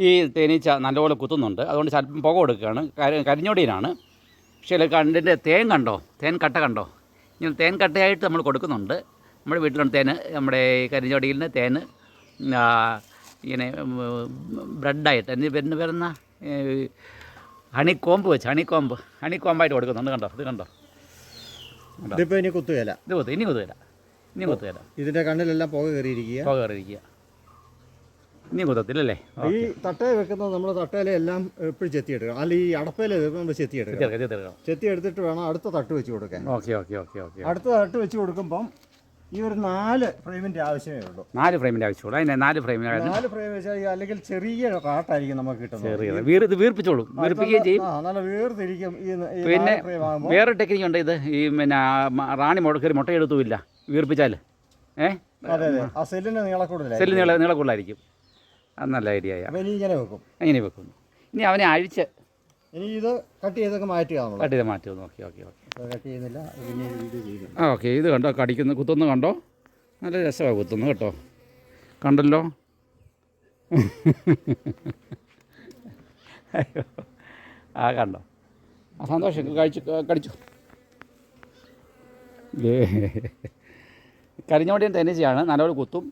ഈ തേനീച്ച നല്ലപോലെ കുത്തുന്നുണ്ട്. അതുകൊണ്ട് സ്വല്പം പുക കൊടുക്കുകയാണ്. കരിഞ്ഞോടിയിലാണ്. പക്ഷേ കണ്ടിൻ്റെ തേൻ കണ്ടോ, തേൻ കട്ട കണ്ടോ? ഇങ്ങനെ തേൻ കട്ടയായിട്ട് നമ്മൾ കൊടുക്കുന്നുണ്ട്. നമ്മുടെ വീട്ടിലുള്ള തേൻ, നമ്മുടെ കരിഞ്ഞോടിയിൽ നിന്ന് തേൻ ഇങ്ങനെ ബ്രെഡായിട്ട് വരുന്ന ഹണിക്കോമ്പ് വെച്ച് ഹണിക്കോമ്പായിട്ട് കൊടുക്കുന്നുണ്ട്. കണ്ടോ, ഇത് കണ്ടോ? ഇതിപ്പോൾ ഇനി കുത്തുകയില്ല. ഇനി കുത്തുകയില്ല. ഇതിൻ്റെ കണ്ണിലെല്ലാം പുക കയറിയിരിക്കുക. ഇനി കുത്തത്തില്ലല്ലേ? ഈ തട്ടയിൽ വെക്കുന്നത് നമ്മൾ തട്ടയിലെല്ലാം എപ്പോഴും ചെത്തിയെടുക്കണം. അല്ല, ഈ അടപ്പയിൽ വെക്കുമ്പോൾ ചെത്തിയെടുത്തിട്ട് വേണം അടുത്ത തട്ട് വെച്ച് കൊടുക്കാൻ. ഓക്കെ. അടുത്ത തട്ട് വെച്ച് കൊടുക്കുമ്പം ഈ ഒരു 4 ഫ്രെയിമിൻ്റെ ആവശ്യമേ ഉള്ളൂ. 4 ഫ്രെയിമിൻ്റെ ആവശ്യമുള്ളൂ. അതിനെ 4 ഫ്രെയിം വെച്ചാൽ അല്ലെങ്കിൽ ചെറിയ കാട്ടായിരിക്കും നമുക്ക് കിട്ടുന്നത്. ഇത് വീർപ്പിക്കുകയും ചെയ്യും. നല്ല വീർത്തിരിക്കും. പിന്നെ വേറെ ടെക്നിക്ക് ഉണ്ട്. ഇത് ഈ പിന്നെ റാണി മുട്ടയെടുത്തുമില്ല വീർപ്പിച്ചാൽ. അതെ, ആ സെല്ലിന് നീളക്കൂടുതലായിരിക്കും. അത് നല്ല ഐഡിയ. ഇങ്ങനെ വെക്കും. ഇനി അവനെ അഴിച്ച് ഇത് കട്ട് ചെയ്തൊക്കെ മാറ്റുക. ഓക്കെ. കട്ട് ചെയ്യുന്നില്ല. ഓക്കെ, ഇത് കണ്ടോ, കുത്തുന്നു കണ്ടോ? നല്ല രസമാണ് കുത്തുന്നു കേട്ടോ. കണ്ടല്ലോ. കണ്ടോ? സന്തോഷം. കടിച്ചു. കരിഞ്ഞോടിയൻ തേനീച്ചയാണ്. നല്ലപോലെ കുത്തും.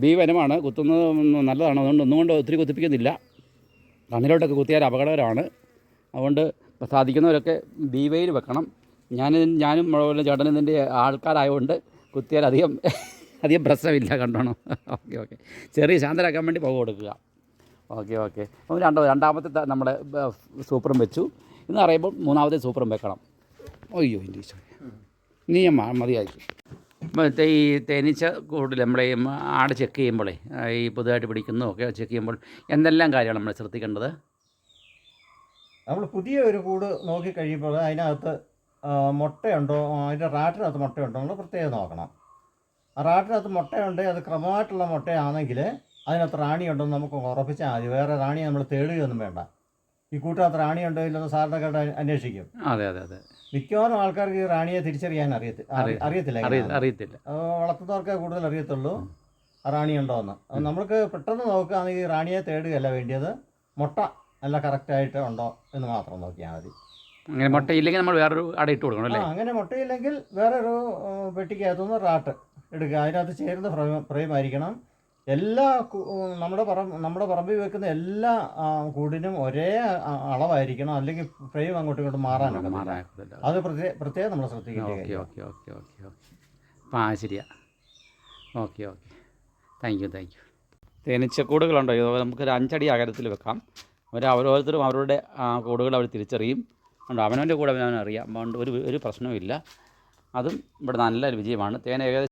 ബി വനമാണ്. കുത്തുന്നത് നല്ലതാണ്. അതുകൊണ്ട് ഒന്നുകൊണ്ട് ഒത്തിരി കുത്തിപ്പിക്കുന്നില്ല. കണ്ണിലോട്ടൊക്കെ കുത്തിയാൽ അപകടകരമാണ്. അതുകൊണ്ട് സാധിക്കുന്നവരൊക്കെ ബി വെയിൽ വെക്കണം. ഞാനും പോലെ ചേട്ടനും ഇതിൻ്റെ ആൾക്കാരായതുകൊണ്ട് കുത്തിയാൽ അധികം പ്രശ്നമില്ല. കണ്ടോണം. ഓക്കെ. ചെറിയ ശാന്തരാക്കാൻ വേണ്ടി പുക കൊടുക്കുക. ഓക്കെ. അപ്പം രണ്ടാമത്തെ നമ്മുടെ സൂപ്പറും വെച്ചു. എന്ന് പറയുമ്പോൾ മൂന്നാമത്തെ സൂപ്പറും വെക്കണം. അയ്യോ, എൻ്റെ ഈശോ, ഇനി ഞാൻ മതിയായിരിക്കും. മറ്റേ ഈ തേനീച്ച കൂടുതൽ നമ്മളെ ആട് ചെക്ക് ചെയ്യുമ്പോഴേ, ഈ പുതുതായിട്ട് പിടിക്കുന്നതൊക്കെ ചെക്ക് ചെയ്യുമ്പോൾ എന്തെല്ലാം കാര്യമാണ് നമ്മൾ ശ്രദ്ധിക്കേണ്ടത്? നമ്മൾ പുതിയ ഒരു കൂട് നോക്കി കഴിയുമ്പോൾ അതിനകത്ത് മുട്ടയുണ്ടോ, അതിൻ്റെ റാട്ടിനകത്ത് മുട്ടയുണ്ടോ നമ്മൾ പ്രത്യേകം നോക്കണം. ആ റാട്ടിനകത്ത് മുട്ടയുണ്ടെങ്കിൽ അത് ക്രമമായിട്ടുള്ള മുട്ടയാണെങ്കിൽ അതിനകത്ത് റാണിയുണ്ടെന്ന് നമുക്ക് ഉറപ്പിച്ചാൽ മതി. വേറെ റാണിയെ നമ്മൾ തേടുകയൊന്നും വേണ്ട. ഈ കൂട്ടിനകത്ത് റാണിയുണ്ടോ ഇല്ലെന്ന് സാറിനൊക്കെ അന്വേഷിക്കും. അതെ. മിക്കവാറും ആൾക്കാർക്ക് ഈ റാണിയെ തിരിച്ചറിയാൻ അറിയത്തില്ല. വളർത്തുന്നവർക്ക് കൂടുതൽ അറിയത്തുള്ളൂ റാണിയുണ്ടോ എന്ന്. നമ്മൾക്ക് പെട്ടെന്ന് നോക്കുകയാണെങ്കിൽ ഈ റാണിയെ തേടുകയല്ല വേണ്ടിയത്, മുട്ട നല്ല കറക്റ്റായിട്ട് ഉണ്ടോ എന്ന് മാത്രം നോക്കിയാൽ മതി. അങ്ങനെ മുട്ടയില്ലെങ്കിൽ നമ്മൾ വേറൊരു അട ഇട്ട് കൊടുക്കണം അല്ലേ? അങ്ങനെ മുട്ടയില്ലെങ്കിൽ വേറൊരു പെട്ടിക്കകത്തുനിന്ന് റാട്ട് എടുക്കുക. അതിനകത്ത് ചേരുന്ന ഫ്രെയിം ആയിരിക്കണം. എല്ലാ നമ്മുടെ പറമ്പിൽ വെക്കുന്ന എല്ലാ കൂടിനും ഒരേ അളവായിരിക്കണം. അല്ലെങ്കിൽ ഫ്രെയിം അങ്ങോട്ടും ഇങ്ങോട്ടും മാറാനൊക്കെ അത് പ്രത്യേകം നമ്മൾ ശ്രദ്ധിക്കേണ്ടി. ഓക്കെ. ശരിയാ. ഓക്കെ. Thank you. തേനീച്ചക്കൂടുകളുണ്ടോ? നമുക്കൊരു 5 അടി അകലത്തിൽ വെക്കാം. ഓരോരുത്തരും അവരുടെ കൂടുകൾ അവർ തിരിച്ചറിയും. അവനവൻ്റെ കൂടെ അവനറിയാം. അതുകൊണ്ട് ഒരു പ്രശ്നവുമില്ല. അതും ഇവിടെ നല്ലൊരു വിജയമാണ്. തേൻ ഏകദേശം